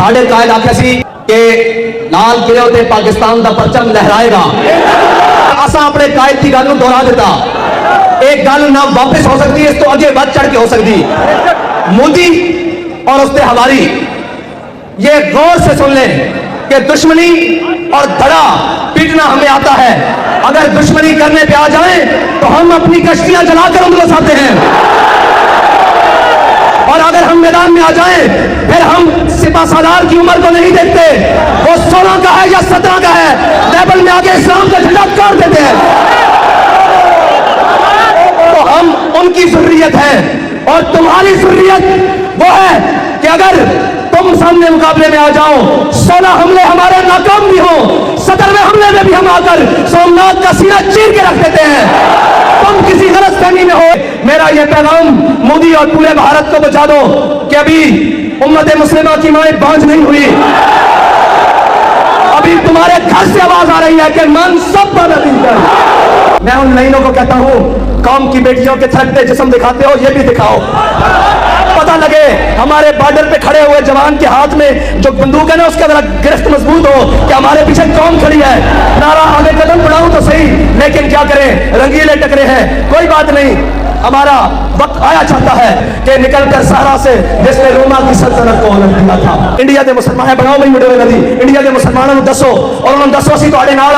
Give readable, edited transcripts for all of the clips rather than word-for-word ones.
साढ़े कायद आखे सी कि लाल किले ते पाकिस्तान का परचम लहराएगा। असा अपने कायद की गल दोहरा दिता। एक गल ना वापस हो सकती, इस तो अगे बढ़ चढ़ के हो सकती। मोदी और उसके हवारी ये गौर से सुन लें कि दुश्मनी और धड़ा पीटना हमें आता है। अगर दुश्मनी करने पे आ जाए तो हम अपनी कश्तियां जलाकर उनको साधते हैं, और अगर हम मैदान में आ जाएं फिर हम सिपा सालार की उम्र को नहीं देखते, वो 16 का है या 17 का है, लेवल में आगे इस्लाम का झंडा काट देते हैं। तो हम उनकी ज़ुर्रियत है और तुम्हारी ज़ुर्रियत वो है कि अगर तुम सामने मुकाबले में आ जाओ, 16 हमले हमारे नाकाम भी हो, 17वें हमले में भी हम आकर सोमनाथ का सीना चीर के रख देते हैं। तुम किसी गलतफहमी में हो। मेरा यह पैगाम मोदी और पूरे भारत को बचा दो कि अभी उम्मत मुस्लिमा की माएं बांझ नहीं हुई। अभी तुम्हारे घर से आवाज आ रही है कि मन सब पर। मैं उन नईनों को कहता हूं, कौम की बेटियों के थकते जिस्म दिखाते हो, ये भी दिखाओ। पता लगे हमारे बॉर्डर पे खड़े हुए जवान के हाथ में जो बंदूक है ना, उसका जरा गिरफ्त मजबूत हो कि हमारे पीछे कौम खड़ी है। नारा आगे कदम बढ़ाऊं तो सही, लेकिन क्या करें, रंगीले टकरे हैं। कोई बात नहीं, हमारा वक्त आया चाहता है कि निकलकर सहरा से जिसने रोमा की सल्तनत को उलट दिया था। इंडिया के मुसलमान बनाओ भाई मुंडे नदी, इंडिया के मुसलमानों को दसो और उन्होंने दसो सी तो नाल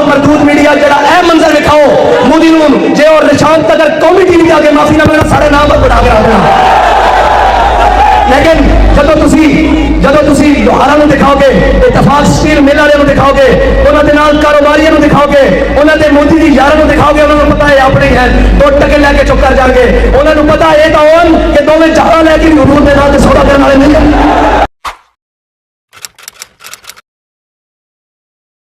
मरदूद मीडिया जरा ए मंजर दिखाओ मोदी जे और निशांत अगर कौमी टीवी के आगे माफी ना मिलना सारे नाम पर बढ़ा के रखना। लेकिन ਜਦੋਂ ਤੁਸੀਂ ਲੋਹਾਰਾਂ ਨੂੰ ਦਿਖਾਓਗੇ, ਇਤਫਾਕ ਸਟੀਲ ਮਿਲ ਵਾਲਿਆਂ ਨੂੰ ਦਿਖਾਓਗੇ, ਉਹਨਾਂ ਦੇ ਨਾਲ ਕਾਰੋਬਾਰੀਆਂ ਨੂੰ ਦਿਖਾਓਗੇ, ਉਹਨਾਂ ਦੇ ਮੋਦੀ ਦੀ ਯਾਰਾਂ ਨੂੰ ਦਿਖਾਓਗੇ, ਉਹਨਾਂ ਨੂੰ ਪਤਾ ਹੈ ਆਪਣੇ ਹੀ ਹੈ, ਦੋ ਟਕੇ ਲੈ ਕੇ ਚੁੱਪ ਕਰ ਜਾਣਗੇ। ਉਹਨਾਂ ਨੂੰ ਪਤਾ ਇਹ ਤਾਂ ਹੋਣ ਕਿ ਦੋਵੇਂ ਚਾਹਾਂ ਲੈ ਕੇ ਹਜ਼ੂਰ ਦੇ ਨਾਲ ਤੇ ਸੌਦਾ ਕਰਨ ਵਾਲੇ ਨਹੀਂ।